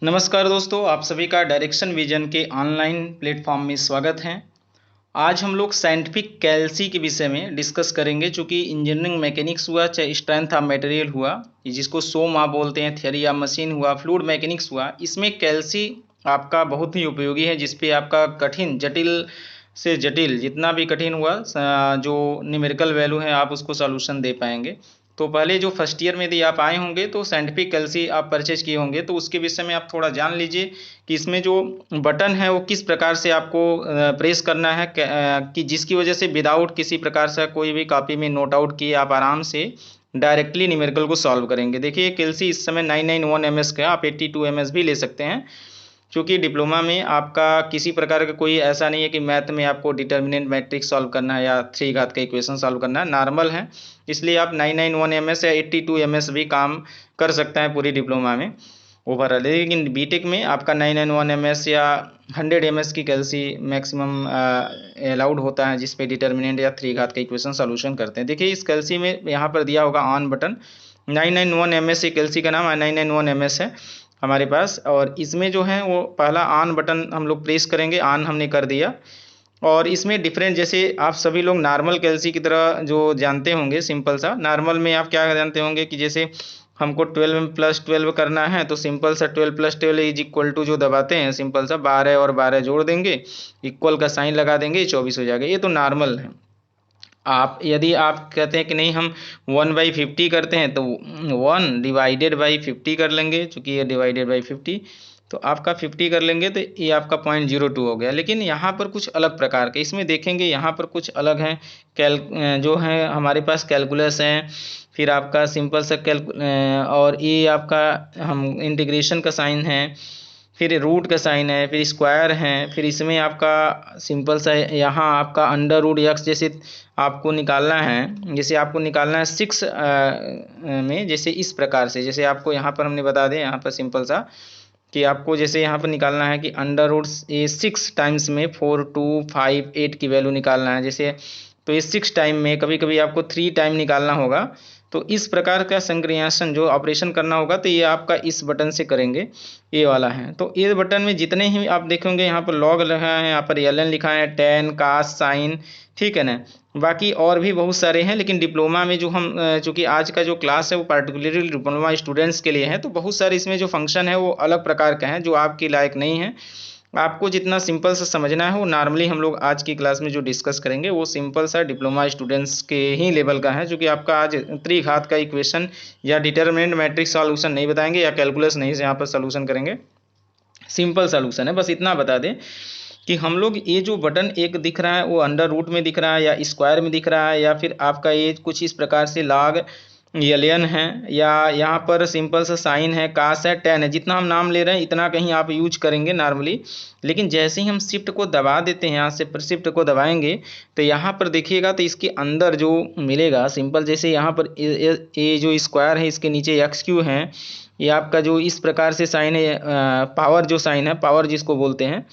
नमस्कार दोस्तों, आप सभी का डायरेक्शन विजन के ऑनलाइन प्लेटफॉर्म में स्वागत है। आज हम लोग साइंटिफिक कैल्सी के विषय में डिस्कस करेंगे। चूँकि इंजीनियरिंग मैकेनिक्स हुआ, चाहे स्ट्रेंथ ऑफ मटेरियल हुआ, जिसको सोमा बोलते हैं, थियरी ऑफ मशीन हुआ, फ्लूइड मैकेनिक्स हुआ, इसमें कैल्सी आपका बहुत ही उपयोगी है, जिसपे आपका कठिन जटिल से जटिल जितना भी कठिन हुआ जो न्यूमेरिकल वैल्यू है आप उसको सॉल्यूशन दे पाएंगे। तो पहले जो फर्स्ट ईयर में यदि आप आए होंगे तो साइंटिफिक कैल्सी आप परचेज किए होंगे, तो उसके विषय में आप थोड़ा जान लीजिए कि इसमें जो बटन है वो किस प्रकार से आपको प्रेस करना है, कि जिसकी वजह से विदाउट किसी प्रकार से कोई भी कॉपी में नोट आउट किए आप आराम से डायरेक्टली न्यूमेरिकल को सॉल्व करेंगे। देखिए कैल्सी इस समय 991 ms का, आप 82 ms भी ले सकते हैं। क्योंकि डिप्लोमा में आपका किसी प्रकार का कोई ऐसा नहीं है कि मैथ में आपको डिटर्मिनेंट मैट्रिक्स सॉल्व करना है या 3 घात का इक्वेशन सॉल्व करना है, नॉर्मल है। इसलिए आप 991 ms या 82 ms भी काम कर सकते हैं पूरी डिप्लोमा में ओवरऑल। लेकिन बीटेक में आपका 991 ms या 100 ms की कैल्सी मैक्सिमम अलाउड होता है, जिसपे डिटर्मिनेंट या 3 घात का इक्वेशन सॉल्यूशन करते हैं। देखिए इस कैल्सी में यहाँ पर दिया होगा ऑन बटन, 991 ms कैल्सी का नाम 991 ms है हमारे पास। और इसमें जो है वो पहला ऑन बटन हम लोग प्रेस करेंगे, ऑन हमने कर दिया। और इसमें डिफरेंट, जैसे आप सभी लोग नॉर्मल कैल्सी की तरह जो जानते होंगे, सिंपल सा नॉर्मल में आप क्या जानते होंगे कि जैसे हमको 12 में प्लस 12 करना है तो सिंपल सा 12 प्लस 12 इज इक्वल टू जो दबाते हैं, सिंपल सा 12 और 12 जोड़ देंगे, इक्वल का साइन लगा देंगे, 24 हो जाएगा। ये तो नॉर्मल है। आप यदि आप कहते हैं कि नहीं हम 1/50 करते हैं तो 1/50 कर लेंगे, चूँकि ये डिवाइडेड बाई 50, तो आपका 50 कर लेंगे तो ये आपका 0.02 हो गया। लेकिन यहाँ पर कुछ अलग प्रकार के इसमें देखेंगे, यहाँ पर कुछ अलग हैं। जो है हमारे पास कैलकुलस हैं, फिर आपका सिंपल सा और ये आपका हम इंटीग्रेशन का साइन है, फिर रूट का साइन है, फिर स्क्वायर है, फिर इसमें आपका सिंपल सा यहाँ आपका अंडर रूट एक्स जैसे आपको निकालना है। जैसे आपको निकालना है 6 में, जैसे इस प्रकार से, जैसे आपको यहाँ पर हमने बता दें, यहाँ पर सिंपल सा कि आपको जैसे यहाँ पर निकालना है कि अंडर रूट ये 6 टाइम्स में 4 2 5 8 की वैल्यू निकालना है जैसे। तो ये 6 टाइम में कभी कभी आपको 3 टाइम निकालना होगा। तो इस प्रकार का संक्रियाशन जो ऑपरेशन करना होगा तो ये आपका इस बटन से करेंगे, ये वाला है। तो ये बटन में जितने ही आप देखेंगे यहाँ पर लॉग लिखा है, यहाँ पर एलन लिखा है, टेन, कास, साइन, ठीक है ना। बाकी और भी बहुत सारे हैं, लेकिन डिप्लोमा में जो हम चूँकि आज का जो क्लास है वो पार्टिकुलरली डिप्लोमा स्टूडेंट्स के लिए है, तो बहुत सारे इसमें जो फंक्शन है वो अलग प्रकार के हैं जो आपके लायक नहीं है। आपको जितना सिंपल सा समझना है वो नॉर्मली हम लोग आज की क्लास में जो डिस्कस करेंगे वो सिंपल सा डिप्लोमा स्टूडेंट्स के ही लेवल का है। क्योंकि आपका आज त्रिघात का इक्वेशन या डिटर्मिनेंट मैट्रिक्स सॉल्यूशन नहीं बताएंगे या कैलकुलस नहीं से यहाँ पर सॉल्यूशन करेंगे, सिंपल सॉल्यूशन है। बस इतना बता दें कि हम लोग ये जो बटन एक दिख रहा है वो अंडर रूट में दिख रहा है या स्क्वायर में दिख रहा है, या फिर आपका ये कुछ इस प्रकार से लॉग एलियन है, या यहाँ पर सिंपल सा साइन है, कास है, टेन है, जितना हम नाम ले रहे हैं इतना कहीं आप यूज करेंगे नॉर्मली। लेकिन जैसे ही हम शिफ्ट को दबा देते हैं, यहाँ से शिफ्ट को दबाएंगे तो यहाँ पर देखिएगा तो इसके अंदर जो मिलेगा सिंपल, जैसे यहाँ पर ये जो स्क्वायर है इसके नीचे एक्स क्यू है, ये आपका जो इस प्रकार से साइन है, पावर जो साइन है, पावर जिसको बोलते हैं,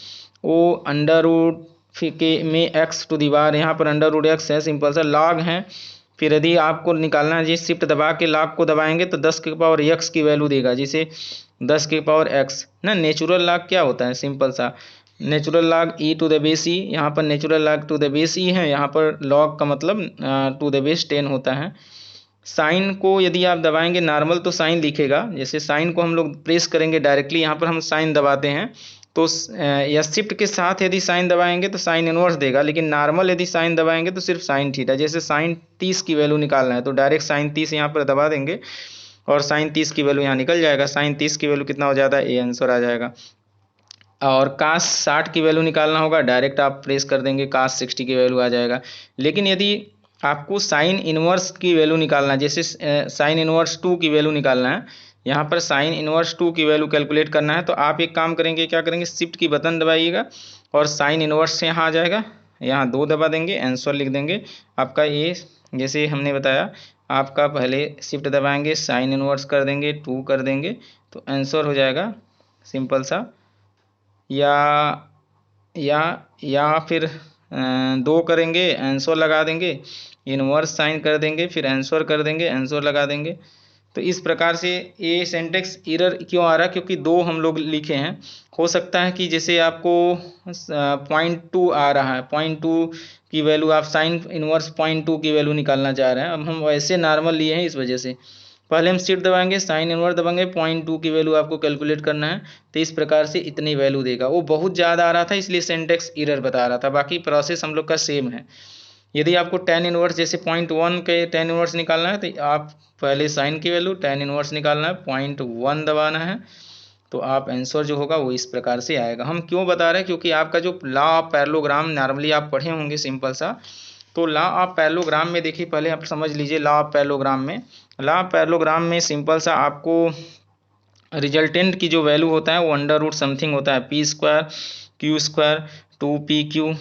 वो अंडर रूट के में एक्स टू दी पावर, यहाँ पर अंडर रूट एक्स है, सिंपल सा लॉग है। फिर यदि आपको निकालना है जी, शिफ्ट दबा के लॉग को दबाएंगे तो 10 के पावर एक्स की वैल्यू देगा, जैसे 10 के पावर एक्स ना। नेचुरल लॉग क्या होता है, सिंपल सा natural log e to the base e, यहाँ पर natural log to the base e है, यहाँ पर लॉग का मतलब टू द बेस 10 होता है। साइन को यदि आप दबाएंगे नॉर्मल तो साइन लिखेगा, जैसे साइन को हम लोग प्रेस करेंगे डायरेक्टली, यहाँ पर हम साइन दबाते हैं तो या शिफ्ट के साथ यदि साइन दबाएंगे तो साइन इनवर्स देगा, लेकिन नॉर्मल यदि साइन दबाएंगे तो सिर्फ साइन थीटा। जैसे साइन 30 की वैल्यू निकालना है तो डायरेक्ट साइन 30 यहाँ पर दबा देंगे और साइन 30 की वैल्यू यहाँ निकल जाएगा। साइन 30 की वैल्यू कितना हो जाता है, ये आंसर आ जाएगा। और कास 60 की वैल्यू निकालना होगा, डायरेक्ट आप प्रेस कर देंगे, कास 60 की वैल्यू आ जाएगा। लेकिन यदि आपको साइन इनवर्स की वैल्यू निकालना है, जैसे साइन इनवर्स 2 की वैल्यू निकालना है, यहाँ पर साइन इनवर्स 2 की वैल्यू कैलकुलेट करना है, तो आप एक काम करेंगे, क्या करेंगे, शिफ्ट की बटन दबाइएगा और साइन इनवर्स से यहाँ आ जाएगा, यहाँ 2 दबा देंगे, आंसर लिख देंगे आपका। ये जैसे हमने बताया, आपका पहले शिफ्ट दबाएंगे, साइन इनवर्स कर देंगे, 2 कर देंगे तो आंसर हो जाएगा सिंपल सा। या या या फिर 2 करेंगे, आंसर लगा देंगे, इनवर्स साइन कर देंगे, फिर आंसर कर देंगे, आंसर लगा देंगे। तो इस प्रकार से ये सिंटैक्स एरर क्यों आ रहा है, क्योंकि दो हम लोग लिखे हैं। हो सकता है कि जैसे आपको 0.2 आ रहा है, 0.2 की वैल्यू आप साइन इनवर्स 0.2 की वैल्यू निकालना चाह रहे हैं। अब हम वैसे नॉर्मल लिए हैं, इस वजह से पहले हम शिफ्ट दबाएंगे, साइन इनवर्स दबाएंगे, 0.2 की वैल्यू आपको कैलकुलेट करना है। तो इस प्रकार से इतनी वैल्यू देगा। वो बहुत ज़्यादा आ रहा था इसलिए सिंटैक्स एरर बता रहा था, बाकी प्रोसेस हम लोग का सेम है। यदि आपको tan इनवर्स जैसे 0.1 के tan इनवर्स निकालना है तो आप पहले साइन की वैल्यू tan इनवर्स निकालना है, 0.1 दबाना है, तो आप आंसर जो होगा वो इस प्रकार से आएगा। हम क्यों बता रहे हैं, क्योंकि आपका जो लॉ ऑफ पैरेललोग्राम नॉर्मली आप पढ़े होंगे सिंपल सा, तो लॉ ऑफ पैरेललोग्राम में देखिए, पहले आप समझ लीजिए लॉ ऑफ पैरेललोग्राम में। लॉ ऑफ पैरेललोग्राम में सिंपल सा आपको रिजल्टेंट की जो वैल्यू होता है वो अंडर रूट समथिंग होता है, P square Q square 2pq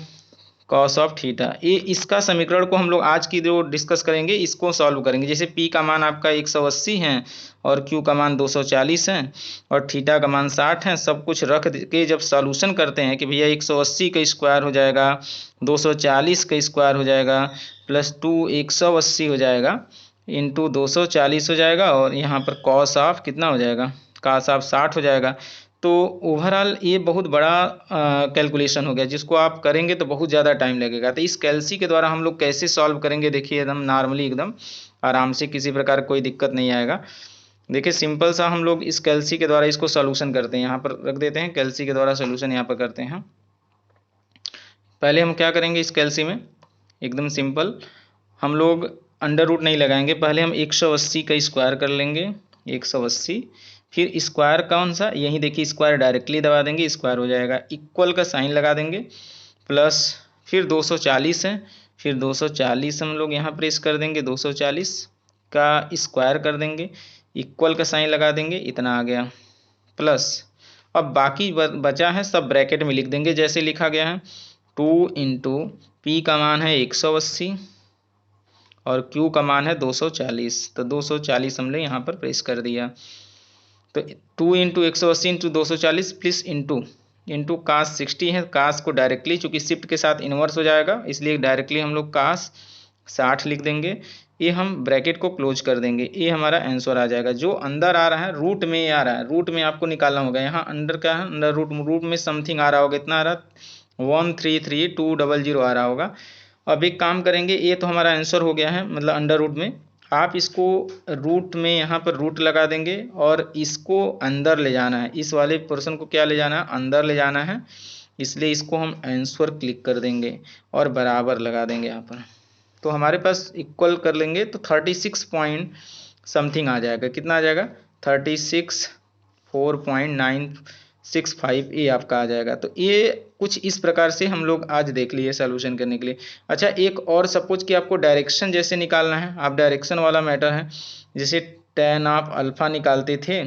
cos of theta. ये इसका समीकरण को हम लोग आज की जो डिस्कस करेंगे इसको सॉल्व करेंगे। जैसे p का मान आपका 180 है और q का मान 240 है और थीटा का मान 60 है। सब कुछ रख के जब सॉल्यूशन करते हैं कि भैया 180 का स्क्वायर हो जाएगा, 240 का स्क्वायर हो जाएगा, प्लस 2 180 हो जाएगा, इंटू 240 हो जाएगा, और यहाँ पर कॉस ऑफ कितना हो जाएगा, कॉस ऑफ 60 हो जाएगा। तो ओवरऑल ये बहुत बड़ा कैलकुलेशन हो गया, जिसको आप करेंगे तो बहुत ज़्यादा टाइम लगेगा। तो इस कैलसी के द्वारा हम लोग कैसे सॉल्व करेंगे, देखिए एकदम नॉर्मली, एकदम आराम से, किसी प्रकार कोई दिक्कत नहीं आएगा। देखिए सिंपल सा हम लोग इस कैलसी के द्वारा इसको सॉल्यूशन करते हैं। यहाँ पर रख देते हैं, कैलसी के द्वारा सॉल्यूशन यहाँ पर करते हैं। पहले हम क्या करेंगे इस कैलसी में, एकदम सिंपल, हम लोग अंडर रूट नहीं लगाएंगे। पहले हम 180 का स्क्वायर कर लेंगे, 180, फिर स्क्वायर कौन सा, यही देखिए स्क्वायर डायरेक्टली दबा देंगे, स्क्वायर हो जाएगा, इक्वल का साइन लगा देंगे, प्लस फिर 240 है, फिर 240 हम लोग यहाँ प्रेस कर देंगे, 240 का स्क्वायर कर देंगे, इक्वल का साइन लगा देंगे, इतना आ गया, प्लस अब बाकी बचा है सब ब्रैकेट में लिख देंगे जैसे लिखा गया है। 2 इंटू पी का मान है 180 और Q का मान है 240, तो 240 हमने यहाँ पर प्रेस कर दिया। तो 2 into 180 into 240 plus into cos 60 है, कास को डायरेक्टली, चूंकि शिफ्ट के साथ इन्वर्स हो जाएगा इसलिए डायरेक्टली हम लोग कास 60 लिख देंगे। ये हम ब्रैकेट को क्लोज कर देंगे, ये हमारा आंसर आ जाएगा। जो अंदर आ रहा है रूट में आ रहा है, रूट में आपको निकालना होगा। यहाँ अंडर का है, अंडर रूट में समथिंग आ रहा होगा, इतना आ रहा 133200 आ रहा होगा। अब एक काम करेंगे, ये तो हमारा आंसर हो गया है, मतलब अंडर रूट में। आप इसको रूट में यहाँ पर रूट लगा देंगे और इसको अंदर ले जाना है, इस वाले पोर्शन को क्या ले जाना है, अंदर ले जाना है, इसलिए इसको हम आंसर क्लिक कर देंगे और बराबर लगा देंगे यहाँ पर। तो हमारे पास इक्वल कर लेंगे तो 36 पॉइंट समथिंग आ जाएगा। कितना आ जाएगा, 36.4.965 ये आपका आ जाएगा। तो ये कुछ इस प्रकार से हम लोग आज देख लिए सॉल्यूशन करने के लिए। अच्छा, एक और सपोज कि आपको डायरेक्शन जैसे निकालना है, आप डायरेक्शन वाला मैटर है, जैसे tan ऑफ अल्फा निकालते थे,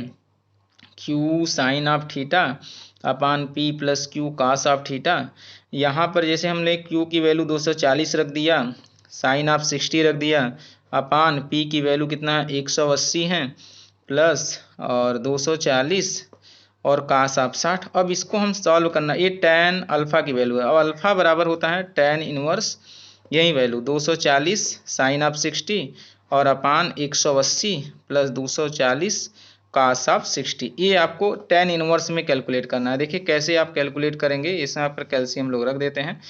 q sine of theta upon p plus q cos of theta. यहाँ पर जैसे हमने q की वैल्यू 240 रख दिया, साइन ऑफ 60 रख दिया, अपान p की वैल्यू कितना है 180 है, प्लस और 240 और कास ऑफ 60। अब इसको हम सॉल्व करना, ये tan अल्फा की वैल्यू है। अब अल्फा बराबर होता है tan इनवर्स, यही वैल्यू 240 साइन ऑफ 60 और अपान 180 प्लस 240 कास ऑफ 60। ये आपको tan इनवर्स में कैलकुलेट करना है। देखिए कैसे आप कैलकुलेट करेंगे, इस यहाँ पर कैल्शियम लोग रख देते हैं।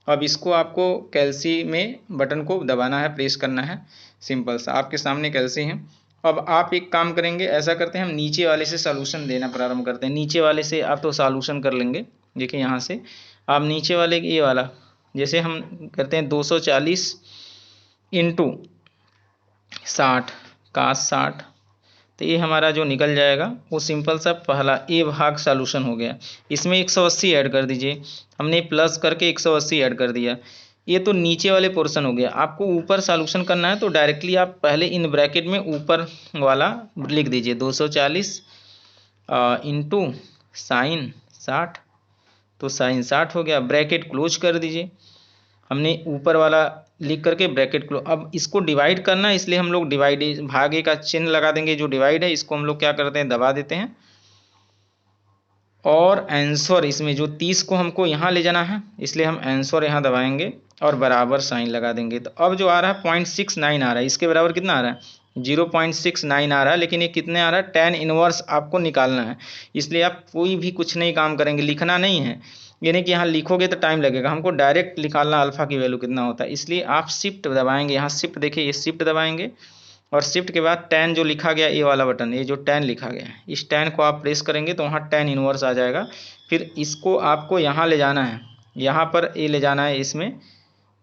अब इसको आपको कैल्सी में बटन को दबाना है, प्रेस करना है, सिंपल सा, आपके सामने कैल्सी है। अब आप एक काम करेंगे, ऐसा करते हैं, हम नीचे वाले से सॉल्यूशन देना प्रारंभ करते हैं। नीचे वाले से आप तो सॉल्यूशन कर लेंगे, देखिए यहाँ से आप नीचे वाले ये वाला, जैसे हम करते हैं 240 इंटू 60 कास 60, तो ये हमारा जो निकल जाएगा वो सिंपल सा पहला ए भाग सॉल्यूशन हो गया। इसमें 180 ऐड कर दीजिए, हमने प्लस करके 180 ऐड कर दिया। ये तो नीचे वाले पोर्शन हो गया। आपको ऊपर सॉल्यूशन करना है तो डायरेक्टली आप पहले इन ब्रैकेट में ऊपर वाला लिख दीजिए, 240 इंटू साइन 60, तो साइन 60 हो गया, ब्रैकेट क्लोज कर दीजिए। हमने ऊपर वाला लिख करके ब्रैकेट क्लोज। अब इसको डिवाइड करना है इसलिए हम लोग डिवाइड भागे का चिन्ह लगा देंगे, जो डिवाइड है इसको हम लोग क्या करते हैं, दबा देते हैं, और आंसर इसमें जो 30 को हमको यहाँ ले जाना है इसलिए हम आंसर यहाँ दबाएंगे और बराबर साइन लगा देंगे। तो अब जो आ रहा है 0.69 आ रहा है, इसके बराबर कितना आ रहा है, 0.69 आ रहा है, लेकिन ये कितने आ रहा है, tan इनवर्स आपको निकालना है। इसलिए आप कोई भी कुछ नहीं काम करेंगे, लिखना नहीं है, यानी कि यहाँ लिखोगे तो टाइम लगेगा, हमको डायरेक्ट निकालना अल्फा की वैल्यू कितना होता है। इसलिए आप शिफ्ट दबाएंगे, यहाँ शिफ्ट देखिए, ये शिफ्ट दबाएंगे और शिफ्ट के बाद tan जो लिखा गया, ये वाला बटन, ये जो tan लिखा गया है, इस tan को आप प्रेस करेंगे तो वहाँ tan इनवर्स आ जाएगा। फिर इसको आपको यहाँ ले जाना है, यहाँ पर ये ले जाना है इसमें,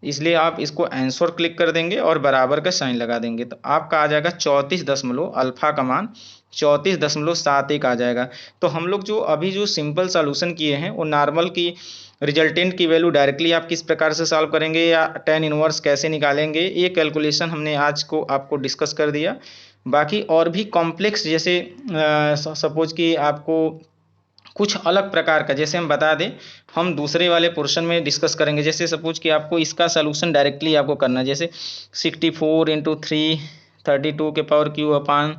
इसलिए आप इसको आंसर क्लिक कर देंगे और बराबर का साइन लगा देंगे, तो आपका आ जाएगा 34 अल्फा का मान 34.71 आ जाएगा। तो हम लोग जो अभी जो सिंपल सॉल्यूशन किए हैं वो नॉर्मल की रिजल्टेंट की वैल्यू डायरेक्टली आप किस प्रकार से सॉल्व करेंगे या tan इनवर्स कैसे निकालेंगे, ये कैलकुलेशन हमने आज को आपको डिस्कस कर दिया। बाकी और भी कॉम्प्लेक्स जैसे सपोज कि आपको कुछ अलग प्रकार का, जैसे हम बता दें, हम दूसरे वाले पोर्शन में डिस्कस करेंगे। जैसे सपोज कि आपको इसका सलूशन डायरेक्टली आपको करना है, जैसे 64 इंटू 3 32 के पावर क्यू अपान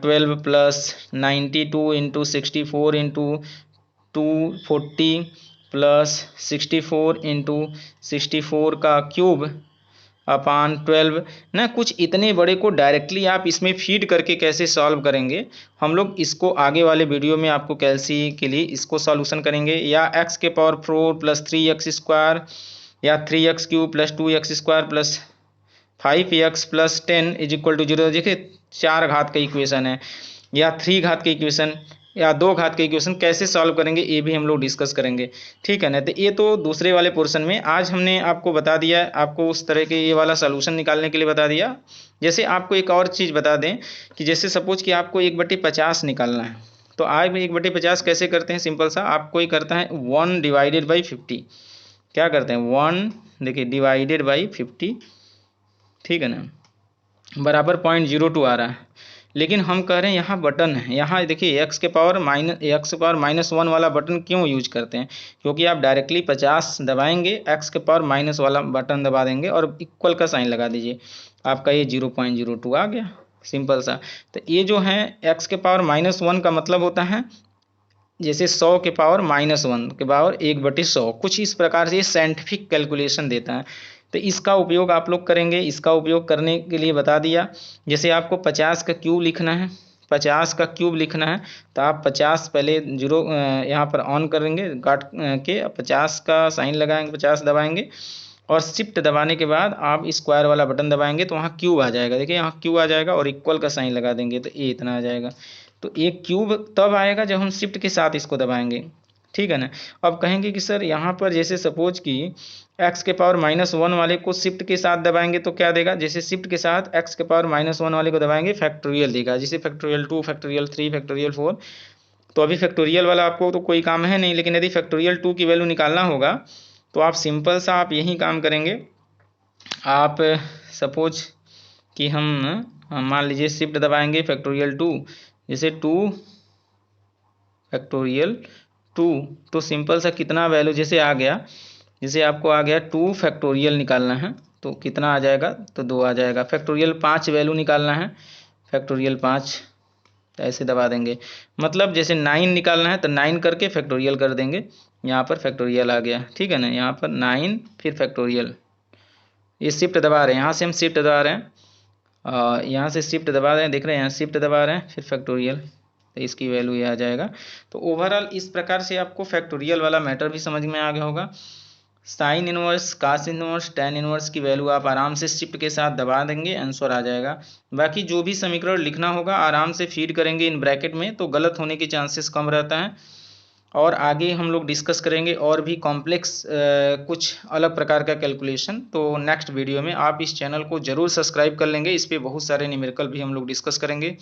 12 plus 92 into 64 into 240 plus 64 into 64 का क्यूब अपान 12 ना, कुछ इतने बड़े को डायरेक्टली आप इसमें फीड करके कैसे सॉल्व करेंगे, हम लोग इसको आगे वाले वीडियो में आपको कैलसी के लिए इसको सॉल्यूशन करेंगे। या x के पावर 4 प्लस 3x स्क्वायर या 3x cube plus 2x square plus 5x plus 10 is equal to 0। देखिए 4 घात का इक्वेशन है, या 3 घात का इक्वेशन या 2 घात के इक्वेशन कैसे सॉल्व करेंगे, ये भी हम लोग डिस्कस करेंगे, ठीक है ना। तो ये तो दूसरे वाले पोर्शन में आज हमने आपको बता दिया, आपको उस तरह के ये वाला सॉल्यूशन निकालने के लिए बता दिया। जैसे आपको एक और चीज़ बता दें कि जैसे सपोज कि आपको 1/50 निकालना है, तो आज में 1/50 कैसे करते हैं, सिंपल सा, आपको ही करता है 1 डिवाइडेड बाई 50। क्या करते हैं 1, देखिए डिवाइडेड बाई 50, ठीक है ना, बराबर 0.02 आ रहा है। लेकिन हम कह रहे हैं यहाँ बटन है, यहाँ देखिए x के पावर -1 वाला बटन क्यों यूज करते हैं, क्योंकि आप डायरेक्टली 50 दबाएंगे, x के पावर माइनस वाला बटन दबा देंगे और इक्वल का साइन लगा दीजिए, आपका ये 0.02 आ गया, सिंपल सा। तो ये जो है x के पावर -1 का मतलब होता है जैसे 100 के पावर -1 के पावर 1/100, कुछ इस प्रकार से ये साइंटिफिक कैलकुलेशन देता है। तो इसका उपयोग आप लोग करेंगे, इसका उपयोग करने के लिए बता दिया। जैसे आपको 50 का क्यूब लिखना है, 50 का क्यूब लिखना है, तो आप 50 पहले जीरो यहाँ पर ऑन करेंगे, काट के 50 का साइन लगाएंगे, 50 दबाएंगे और शिफ्ट दबाने के बाद आप स्क्वायर वाला बटन दबाएंगे तो वहाँ क्यूब आ जाएगा, देखिए यहाँ क्यूब आ जाएगा और इक्वल का साइन लगा देंगे तो ये इतना आ जाएगा। तो एक क्यूब तब आएगा जब हम शिफ्ट के साथ इसको दबाएंगे, ठीक है ना। अब कहेंगे कि सर यहाँ पर जैसे सपोज कि x के पावर -1 वाले को शिफ्ट के साथ दबाएंगे तो क्या देगा, जैसे शिफ्ट के साथ x के पावर -1 वाले को दबाएंगे फैक्टोरियल देगा, जैसे फैक्टोरियल 2 फैक्टोरियल 3 फैक्टोरियल 4। तो अभी फैक्टोरियल वाला आपको तो कोई काम है नहीं, लेकिन यदि फैक्टोरियल 2 की वैल्यू निकालना होगा तो आप सिंपल सा आप यही काम करेंगे। आप सपोज कि हम मान लीजिए शिफ्ट दबाएंगे फैक्टोरियल 2, जैसे 2 फैक्टोरियल 2, तो सिंपल सा कितना वैल्यू जैसे आ गया, जैसे आपको आ गया 2 फैक्टोरियल निकालना है तो कितना आ जाएगा, तो 2 आ जाएगा। फैक्टोरियल 5 वैल्यू निकालना है, फैक्टोरियल 5, तो ऐसे दबा देंगे, मतलब जैसे 9 निकालना है तो 9 करके फैक्टोरियल कर देंगे, यहाँ पर फैक्टोरियल आ गया, ठीक है ना। यहाँ पर 9 फिर फैक्टोरियल, ये शिफ्ट दबा रहे हैं, यहाँ से हम शिफ्ट दबा रहे हैं, यहाँ से शिफ्ट दबा रहे हैं, देख रहे हैं यहाँ शिफ्ट दबा रहे हैं, फिर फैक्टोरियल, तो इसकी वैल्यू ये आ जाएगा। तो ओवरऑल इस प्रकार से आपको फैक्टोरियल वाला मैटर भी समझ में आ गया होगा। साइन इनवर्स, कास इनवर्स, टैन इनवर्स की वैल्यू आप आराम से शिफ्ट के साथ दबा देंगे, आंसर आ जाएगा। बाकी जो भी समीकरण लिखना होगा आराम से फीड करेंगे इन ब्रैकेट में, तो गलत होने के चांसेस कम रहता है। और आगे हम लोग डिस्कस करेंगे और भी कॉम्प्लेक्स कुछ अलग प्रकार का कैलकुलेशन, तो नेक्स्ट वीडियो में आप इस चैनल को जरूर सब्सक्राइब कर लेंगे, इस पर बहुत सारे न्यूमेरिकल भी हम लोग डिस्कस करेंगे।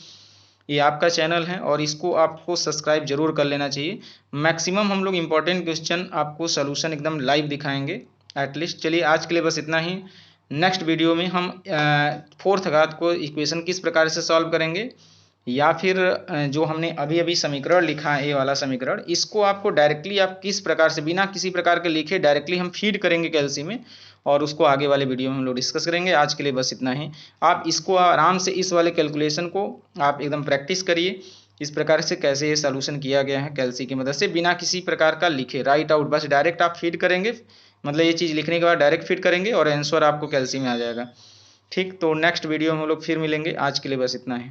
ये आपका चैनल है और इसको आपको सब्सक्राइब जरूर कर लेना चाहिए। मैक्सिमम हम लोग इंपॉर्टेंट क्वेश्चन आपको सॉल्यूशन एकदम लाइव दिखाएंगे एटलीस्ट। चलिए आज के लिए बस इतना ही। नेक्स्ट वीडियो में हम 4th घात को इक्वेशन किस प्रकार से सॉल्व करेंगे, या फिर जो हमने अभी अभी समीकरण लिखा है, ये वाला समीकरण, इसको आपको डायरेक्टली आप किस प्रकार से बिना किसी प्रकार के लिखे डायरेक्टली हम फीड करेंगे कैलसी में, और उसको आगे वाले वीडियो में हम लोग डिस्कस करेंगे। आज के लिए बस इतना ही। आप इसको आराम से इस वाले कैलकुलेशन को आप एकदम प्रैक्टिस करिए, इस प्रकार से कैसे ये सॉल्यूशन किया गया है कैलसी की मदद से, बिना किसी प्रकार का लिखे, राइट आउट, बस डायरेक्ट आप फीड करेंगे, मतलब ये चीज़ लिखने के बाद डायरेक्ट फीड करेंगे और आंसर आपको कैलसी में आ जाएगा। ठीक, तो नेक्स्ट वीडियो में हम लोग फिर मिलेंगे। आज के लिए बस इतना ही।